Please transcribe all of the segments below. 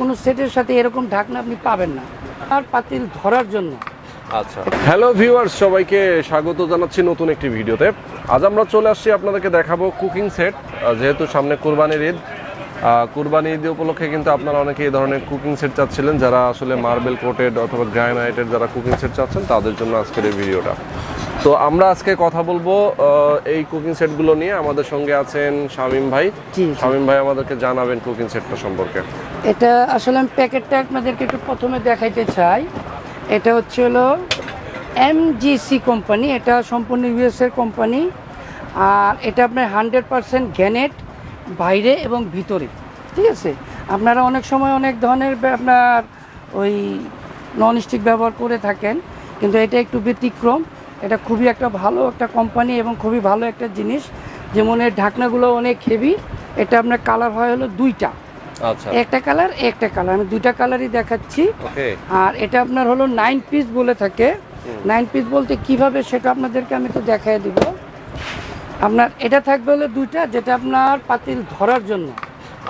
কোনো সেটের সাথে এরকম ঢাকনা আপনি পাবেন না, আর পাতিল ধরার জন্য। আচ্ছা, হ্যালো ভিউয়ার্স, সবাইকে স্বাগত জানাচ্ছি নতুন একটি ভিডিওতে। আজ আমরা চলে আসছি আপনাদেরকে দেখাবো কুকিং সেট। যেহেতু সামনে কুরবানির ঈদ, কুরবানি ঈদ উপলক্ষে কিন্তু আপনারা অনেকে এই ধরনের কুকিং সেট চাচ্ছিলেন, যারা আসলে মার্বেল কোটেড অথবা গ্রানাইটের যারা কুকিং সেট চাচ্ছেন তাদের জন্য আজকের এই ভিডিওটা। তো আমরা আজকে কথা বলবো এই কুকিং সেটগুলো নিয়ে। আমাদের সঙ্গে আছেন শামীম ভাই। শামীম ভাই আমাদেরকে জানাবেন কুকিং সেটটা সম্পর্কে। এটা আসলে আমি প্যাকেটটা আপনাদেরকে একটু প্রথমে দেখাইতে চাই। এটা হচ্ছে হলো MGC কোম্পানি, এটা সম্পূর্ণ US এর কোম্পানি। আর এটা আপনার 100% গ্যানেট বাইরে এবং ভিতরে, ঠিক আছে। আপনারা অনেক সময় অনেক ধরনের আপনার ওই ননস্টিক ব্যবহার করে থাকেন, কিন্তু এটা একটু ব্যতিক্রম। এটা খুবই একটা ভালো একটা কোম্পানি এবং খুবই ভালো একটা জিনিস। যেমন এর ঢাকনাগুলো অনেক হেভি। এটা আপনার কালার হয় হলো দুইটা, আচ্ছা, একটা কালার আমি দুইটা কালারই দেখাচ্ছি। আর এটা আপনার হলো 9 পিস বলে থাকে। 9 পিস বলতে কিভাবে সেটা আপনাদেরকে আমি তো দেখাই দিব। আপনার এটা থাকবে হলো দুইটা, যেটা আপনার পাতিল ধরার জন্য।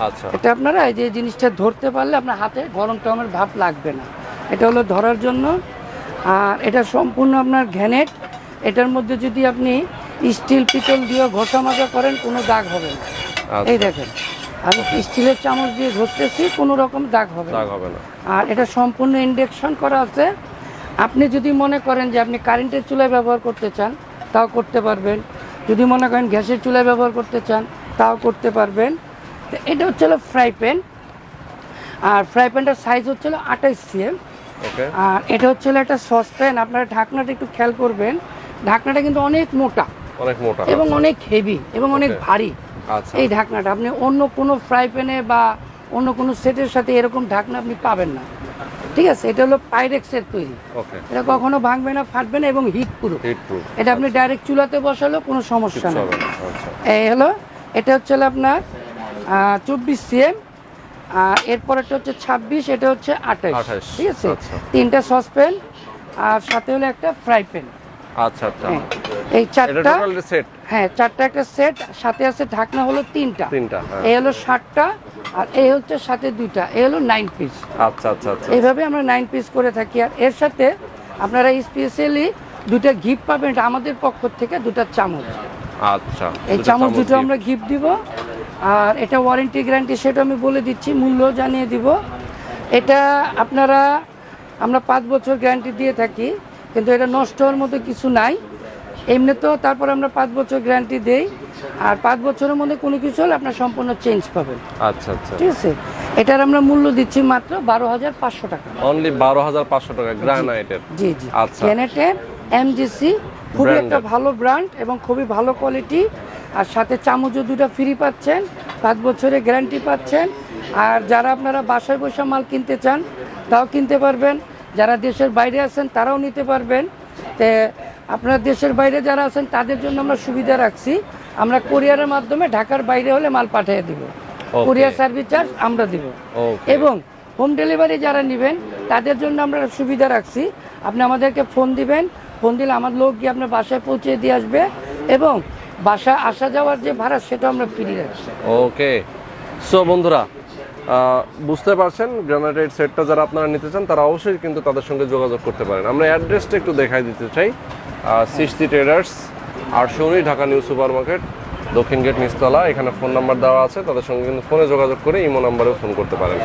আচ্ছা, এটা আপনারা এই যে জিনিসটা ধরতে পারলে আপনার হাতে গরম টরমের ভাব লাগবে না, এটা হলো ধরার জন্য। আর এটা সম্পূর্ণ আপনার গ্যানেট। এটার মধ্যে যদি আপনি স্টিল পিতল দিয়ে ঘষা মাজা করেন কোনো দাগ হবে না। এই দেখেন, আমি স্টিলের চামচ দিয়ে ঘষতেছি, কোনো রকম দাগ হবে না। আর এটা সম্পূর্ণ ইন্ডাকশন করা আছে। আপনি যদি মনে করেন যে আপনি কারেন্টের চুলায় ব্যবহার করতে চান তাও করতে পারবেন, যদি মনে করেন গ্যাসের চুলায় ব্যবহার করতে চান তাও করতে পারবেন। তো এটা হচ্ছে হলো ফ্রাই প্যান। আর ফ্রাই প্যানটার সাইজ হচ্ছে হলো 28 cm। আর এটা হচ্ছে হলো একটা সসপ্যান। আপনারা ঢাকনাটা একটু খেয়াল করবেন, ঢাকনাটা কিন্তু অনেক মোটা এবং অনেক হেভি এবং অনেক ভারী। এই ঢাকনাটা আপনি অন্য কোনো ফ্রাই প্যানে বা অন্য কোনো সেটের সাথে এরকম ঢাকনা আপনি পাবেন না, ঠিক আছে। এটা হলো পাইরেক্সের তৈরি, এটা কখনো ভাঙবে না, ফাটবে না এবং হিট প্রুফ। এটা আপনি ডাইরেক্ট চুলাতে বসালেও কোনো সমস্যা নেই। এই হলো, এটা হচ্ছে আপনার 24 cm। আর এরপরেরটা হচ্ছে 26, এটা হচ্ছে 28, ঠিক আছে। তিনটা সসপ্যান আর সাথে হলো একটা ফ্রাই প্যান। আচ্ছা আচ্ছা, এই চারটা সেট। হ্যাঁ, চারটা একটা সেট, সাথে আছে ঢাকনা হলো তিনটা। এই হলো 60টা, আর এই হচ্ছে সাথে দুইটা, এই হলো 9 পিস। আচ্ছা আচ্ছা, এইভাবে আমরা 9 পিস করে থাকি। আর এর সাথে আপনারা স্পেশালি দুটো গিফট পাবেন, এটা আমাদের পক্ষ থেকে দুটো চামচ। আচ্ছা, এই চামচ দুটো আমরা গিফট দিব। আর এটা ওয়ারেন্টি গ্যারান্টি সেটা আমি বলে দিচ্ছি, মূল্য জানিয়ে দিব। এটা আমরা 5 বছর গ্যারান্টি দিয়ে থাকি, কিন্তু এটা নষ্ট হওয়ার মতো কিছু নাই এমনি তো। তারপর আমরা 5 বছর গ্যারান্টি দেই, আর 5 বছরের মধ্যে কোনো কিছু হলে আপনার সম্পূর্ণ চেঞ্জ পাবেন। আচ্ছা আচ্ছা, ঠিক আছে। এটার আমরা মূল্য দিচ্ছি মাত্র 12,500 টাকা। অনলি 12,500 টাকা গ্রানাইটের। জি জি, আচ্ছা। গ্রানাইটের MGC খুবই একটা ভালো ব্র্যান্ড এবং খুবই ভালো কোয়ালিটি। আর সাথে চামচও দুটো ফ্রি পাচ্ছেন, 5 বছরের গ্যারান্টি পাচ্ছেন। আর যারা আপনারা বাসায় বসে মাল কিনতে চান তাও কিনতে পারবেন, যারা দেশের বাইরে আছেন তারাও নিতে পারবেন। তো আপনারা দেশের বাইরে যারা আছেন তাদের জন্য আমরা সুবিধা রাখছি, আমরা কোরিয়ারের মাধ্যমে ঢাকার বাইরে হলে মাল পাঠিয়ে দিব, কোরিয়ার সার্ভিস চার্জ আমরা দিব। এবং হোম ডেলিভারি যারা নেবেন তাদের জন্য আমরা সুবিধা রাখছি, আপনি আমাদেরকে ফোন দিবেন, ফোন দিলে আমার লোক গিয়ে আপনার বাসায় পৌঁছে দিয়ে আসবে, এবং বাসা আসা যাওয়ার যে ভাড়া সেটা আমরা ফ্রি রাখছি। ওকে, সো বন্ধুরা বুঝতে পারছেন, গ্রানাইটের সেটটা যারা আপনারা নিতে চান তারা অবশ্যই কিন্তু তাদের সঙ্গে যোগাযোগ করতে পারেন। আমরা অ্যাড্রেসটা একটু দেখাই দিতে চাই। সৃষ্টি traders, 819 Dhaka new super market, দক্ষিণ গেট নিচতলা। এখানে ফোন নাম্বার দেওয়া আছে, তাদের সঙ্গে কিন্তু ফোনে যোগাযোগ করে ইমো নাম্বারেও ফোন করতে পারেন।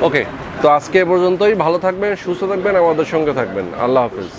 ওকে, তো আজকে এ পর্যন্তই। ভালো থাকবেন, সুস্থ থাকবেন, আমাদের সঙ্গে থাকবেন। আল্লাহ হাফিজ।